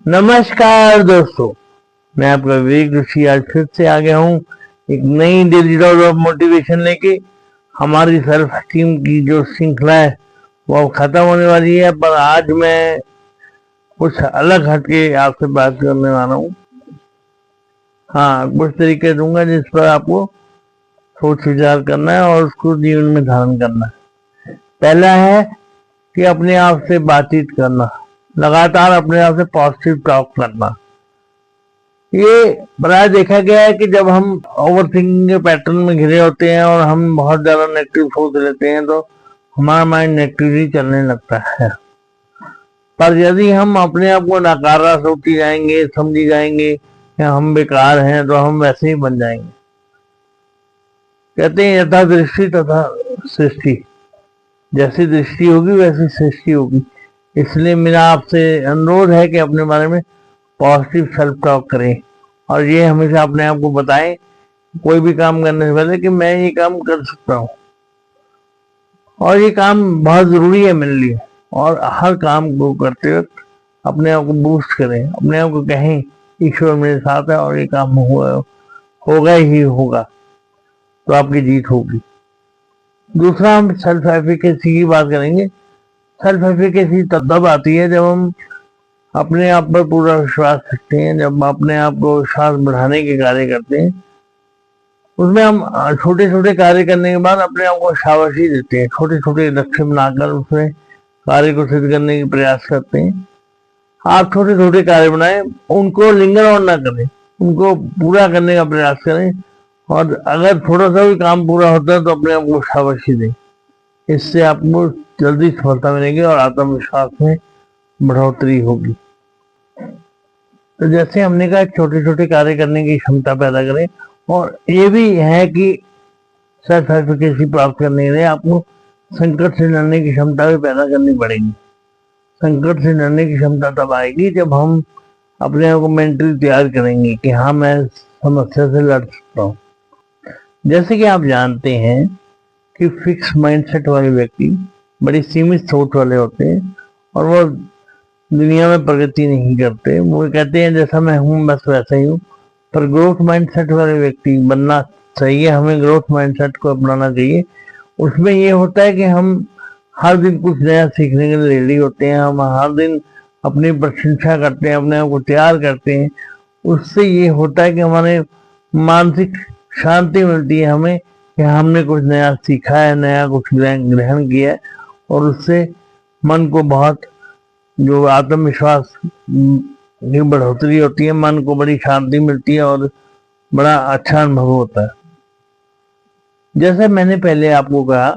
नमस्कार दोस्तों, मैं आपका विवेक ऋषि आज फिर से आ गया हूँ एक नई डेली डोज ऑफ मोटिवेशन लेके। हमारी सेल्फ एस्टीम की जो श्रृंखला है वो अब खत्म होने वाली है, पर आज मैं कुछ अलग हटके आपसे बात करने वाला हूँ। हाँ, कुछ तरीके दूंगा जिस पर आपको सोच विचार करना है और उसको जीवन में धारण करना है। पहला है कि अपने आप से बातचीत करना, लगातार अपने आप से पॉजिटिव टॉक करना। ये प्राय देखा गया है कि जब हम ओवर थिंकिंग के पैटर्न में घिरे होते हैं और हम बहुत ज्यादा नेगेटिव सोच लेते हैं तो हमारा माइंड नेगेटिवली चलने लगता है। पर यदि हम अपने आप को नकारा सोची जाएंगे, समझी जाएंगे कि हम बेकार हैं, तो हम वैसे ही बन जाएंगे। कहते हैं यथा दृष्टि तथा सृष्टि, जैसी दृष्टि होगी वैसी सृष्टि होगी। इसलिए मेरा आपसे अनुरोध है कि अपने बारे में पॉजिटिव सेल्फ टॉक करें और ये हमेशा अपने आप को बताएं कोई भी काम करने से पहले कि मैं ये काम कर सकता हूँ और ये काम बहुत जरूरी है मेरे लिए। और हर काम को करते वक्त अपने आप को बूस्ट करें, अपने आप को कहें ईश्वर मेरे साथ है और ये काम होगा ही होगा, तो आपकी जीत होगी। दूसरा, हम सेल्फ एफिकेसी की बात करेंगे। सेल्फ एफिकेसी तब आती है जब हम अपने आप पर पूरा विश्वास रखते हैं, जब अपने आप को विश्वास बढ़ाने के कार्य करते हैं। उसमें हम छोटे छोटे कार्य करने के बाद अपने आप को शाबाशी देते हैं, छोटे छोटे लक्ष्य बनाकर उसमें कार्य को सिद्ध करने के प्रयास करते हैं। आप छोटे छोटे कार्य बनाएं, उनको लिंगर ऑन ना करें, उनको पूरा करने का प्रयास करें और अगर थोड़ा सा भी काम पूरा होता है तो अपने आप को शाबाशी दें। इससे आपको जल्दी सफलता मिलेगी और आत्मविश्वास में बढ़ोतरी होगी। तो जैसे हमने कहा, छोटे छोटे कार्य करने की क्षमता पैदा करें। और ये भी है कि सेल्फ एफिकेसी प्राप्त करने के लिए आपको संकट से लड़ने की क्षमता भी पैदा करनी पड़ेगी। संकट से लड़ने की क्षमता तब आएगी जब हम अपने आप को मेंटली तैयार करेंगे कि हाँ, मैं समस्या से लड़ सकता हूँ। जैसे कि आप जानते हैं कि फिक्स माइंडसेट वाले व्यक्ति बड़ी सीमित सोच वाले होते हैं और वो दुनिया में प्रगति नहीं करते। वो कहते हैं जैसा मैं हूं बस वैसा ही हूं। पर ग्रोथ माइंडसेट वाले व्यक्ति बनना चाहिए, हमें ग्रोथ माइंडसेट को अपनाना चाहिए। उसमें ये होता है कि हम हर दिन कुछ नया सीखने के लिए रेडी होते हैं, हम हर दिन अपनी प्रशंसा करते हैं, अपने आप को तैयार करते हैं। उससे ये होता है कि हमारे मानसिक शांति मिलती है हमें कि हमने कुछ नया सीखा है, नया कुछ ग्रहण किया है और उससे मन को बहुत जो आत्मविश्वास की बढ़ोतरी होती है, मन को बड़ी शांति मिलती है और बड़ा अच्छा अनुभव होता है। जैसे मैंने पहले आपको कहा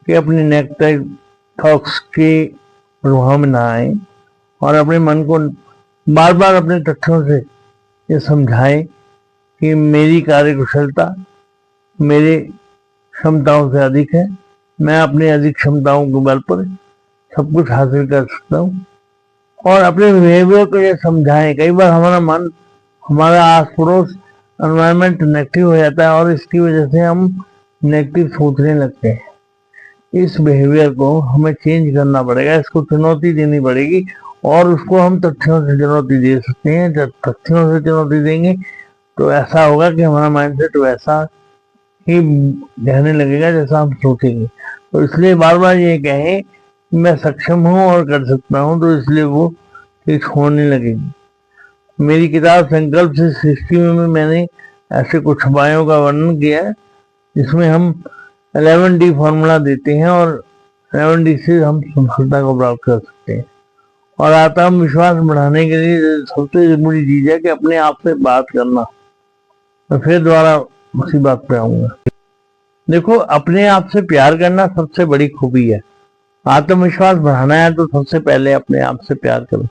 कि अपने नेगेटिव थॉट्स के प्रभाव में ना आए और अपने मन को बार बार अपने तथ्यों से ये समझाएं कि मेरी कार्य कुशलता मेरे क्षमताओं से अधिक है, मैं अपनी अधिक क्षमताओं के बल पर सब कुछ हासिल कर सकता हूँ। और अपने बिहेवियर को ये समझाएं। कई बार हमारा मन, हमारा आस पड़ोस एनवायरनमेंट नेगेटिव हो जाता है और इसकी वजह से हम नेगेटिव सोचने लगते हैं। इस बिहेवियर को हमें चेंज करना पड़ेगा, इसको चुनौती देनी पड़ेगी और उसको हम तथ्यों से चुनौती दे सकते हैं। जब तथ्यों से चुनौती देंगे तो ऐसा होगा कि हमारा माइंडसेट वैसा ही रहने लगेगा जैसा हम सोचेंगे। तो इसलिए बार बार ये कहें कि मैं सक्षम हूँ और कर सकता हूँ, तो इसलिए वो चीज होने लगेगी। मेरी किताब संकल्प से सृष्टि में मैंने ऐसे कुछ उपायों का वर्णन किया है जिसमें हम 11D फॉर्मूला देते हैं और 11D से हम सफलता को प्राप्त कर सकते हैं। और आत्मविश्वास बढ़ाने के लिए सबसे जरूरी चीज है कि अपने आप से बात करना। मैं फिर दोबारा उसी बात पे आऊंगा। देखो, अपने आप से प्यार करना सबसे बड़ी खूबी है। आत्मविश्वास बढ़ाना है तो सबसे पहले अपने आप से प्यार करो।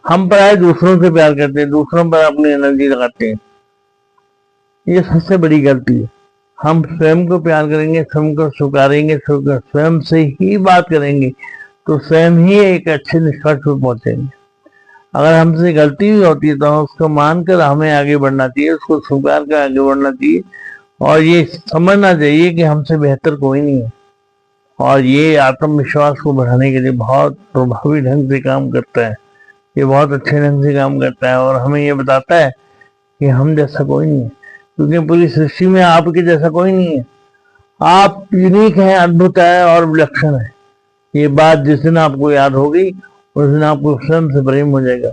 हम प्राय दूसरों से प्यार करते हैं, दूसरों पर अपनी एनर्जी लगाते हैं, ये सबसे बड़ी गलती है। हम स्वयं को प्यार करेंगे, स्वयं को स्वीकारेंगे, स्वयं से ही बात करेंगे तो स्वयं ही एक अच्छे निष्कर्ष पर पहुंचेंगे। अगर हमसे गलती भी होती है तो उसको मानकर हमें आगे बढ़ना चाहिए, उसको स्वीकार कर आगे बढ़ना चाहिए और ये समझना चाहिए कि हमसे बेहतर कोई नहीं है। और ये आत्मविश्वास को बढ़ाने के लिए बहुत प्रभावी ढंग से काम करता है। ये बहुत अच्छे ढंग से काम करता है और हमें ये बताता है कि हम जैसा कोई नहीं है, क्योंकि पूरी सृष्टि में आपके जैसा कोई नहीं है। आप यूनिक हैं, अद्भुत है और विलक्षण है। ये बात जिस दिन आपको याद होगी उस दिन आपको स्वयं से प्रेम हो जाएगा,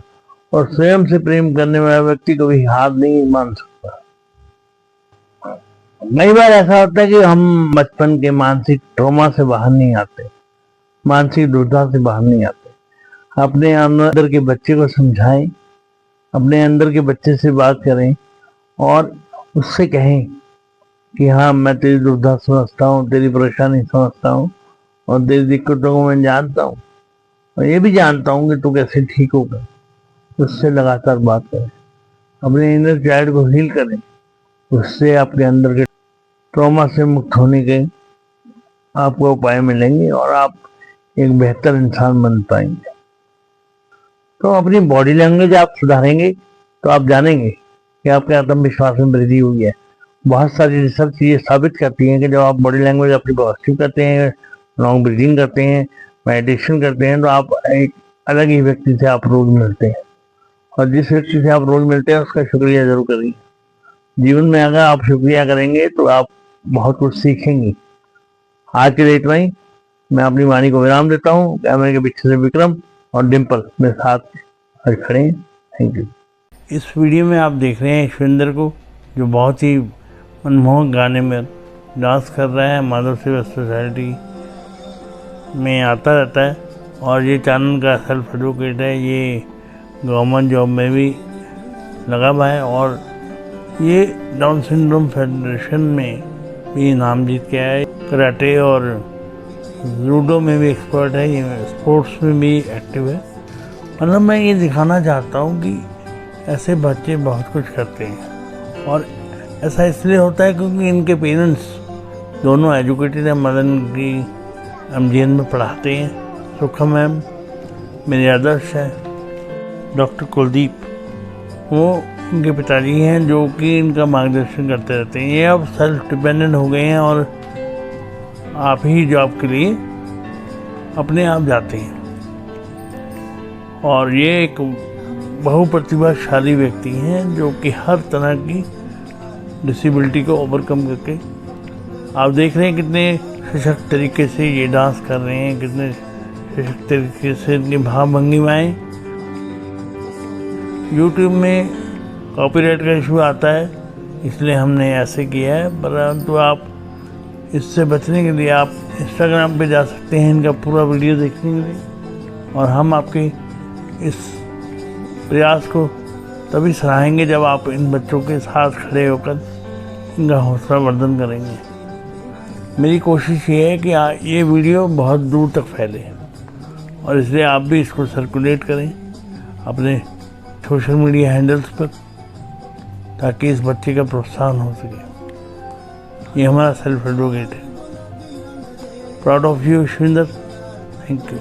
और स्वयं से प्रेम करने वाला व्यक्ति कभी हार नहीं मान सकता। कई बार ऐसा होता है कि हम बचपन के मानसिक ट्रॉमा से बाहर नहीं आते, मानसिक दुविधा से बाहर नहीं आते। अपने अंदर के बच्चे को समझाएं, अपने अंदर के बच्चे से बात करें और उससे कहें कि हाँ, मैं तेरी दुविधा समझता हूँ, तेरी परेशानी समझता हूँ और तेरी दिक्कतों को मैं जानता हूँ, और ये भी जानता हूँ कि तू कैसे ठीक होगा। उससे लगातार बात करें, अपने इनर चाइल्ड को हील करें, उससे आपके अंदर के ट्रॉमा से मुक्त होने के आपको उपाय मिलेंगे और आप एक बेहतर इंसान बन पाएंगे। तो अपनी बॉडी लैंग्वेज आप सुधारेंगे तो आप जानेंगे कि आपके आत्मविश्वास में वृद्धि हुई है। बहुत सारी रिसर्च ये साबित करती है कि जब आप बॉडी लैंग्वेज अपनी पॉजिटिव करते हैं, लॉन्ग ब्रीदिंग करते हैं, मेडिटेशन करते हैं, तो आप एक अलग ही व्यक्ति से आप रोज मिलते हैं, और जिस व्यक्ति से आप रोज मिलते हैं उसका शुक्रिया जरूर करिए। जीवन में अगर आप शुक्रिया करेंगे तो आप बहुत कुछ सीखेंगे। आज के लिए इतना ही। मैं अपनी वाणी को विराम देता हूँ। कैमरे के पीछे से विक्रम और डिम्पल मेरे साथ आज खड़े हैं। Thank you. इस वीडियो में आप देख रहे हैं ईश्विंदर को, जो बहुत ही मनमोहक गाने में डांस कर रहा है। माधव सेवा सोसाइटी में आता रहता है और ये चैनल का सेल्फ एडवोकेट है। ये गवर्नमेंट जॉब में भी लगा हुआ है और ये डाउन सिंड्रोम फेडरेशन में भी इनाम जीत के आया है। कराटे और जूडो में भी एक्सपर्ट है, ये स्पोर्ट्स में भी एक्टिव है। मतलब मैं ये दिखाना चाहता हूँ कि ऐसे बच्चे बहुत कुछ करते हैं, और ऐसा इसलिए होता है क्योंकि इनके पेरेंट्स दोनों एजुकेटेड हैं। मदन की MGN में पढ़ाते हैं। सुखा मैम मेरे आदर्श है, डॉक्टर कुलदीप वो इनके पिताजी हैं, जो कि इनका मार्गदर्शन करते रहते हैं। ये अब सेल्फ डिपेंडेंट हो गए हैं और आप ही जॉब के लिए अपने आप जाते हैं। और ये एक बहुप्रतिभाशाली व्यक्ति हैं, जो कि हर तरह की डिसेबिलिटी को ओवरकम करके आप देख रहे हैं कितने सशक्त तरीके से ये डांस कर रहे हैं, कितने सशक्त तरीके से इनकी भाव भंगिमाएँ। यूट्यूब में कॉपीराइट का इशू आता है, इसलिए हमने ऐसे किया है, परंतु आप इससे बचने के लिए आप इंस्टाग्राम पे जा सकते हैं इनका पूरा वीडियो देखने के लिए। और हम आपके इस प्रयास को तभी सराहेंगे जब आप इन बच्चों के साथ खड़े होकर इनका हौसला वर्धन करेंगे। मेरी कोशिश ये है कि ये वीडियो बहुत दूर तक फैले, और इसलिए आप भी इसको सर्कुलेट करें अपने सोशल मीडिया हैंडल्स पर, ताकि इस बच्चे का प्रोत्साहन हो सके। ये हमारा सेल्फ एडवोकेट है। Proud of you Ishwinder. Thank you.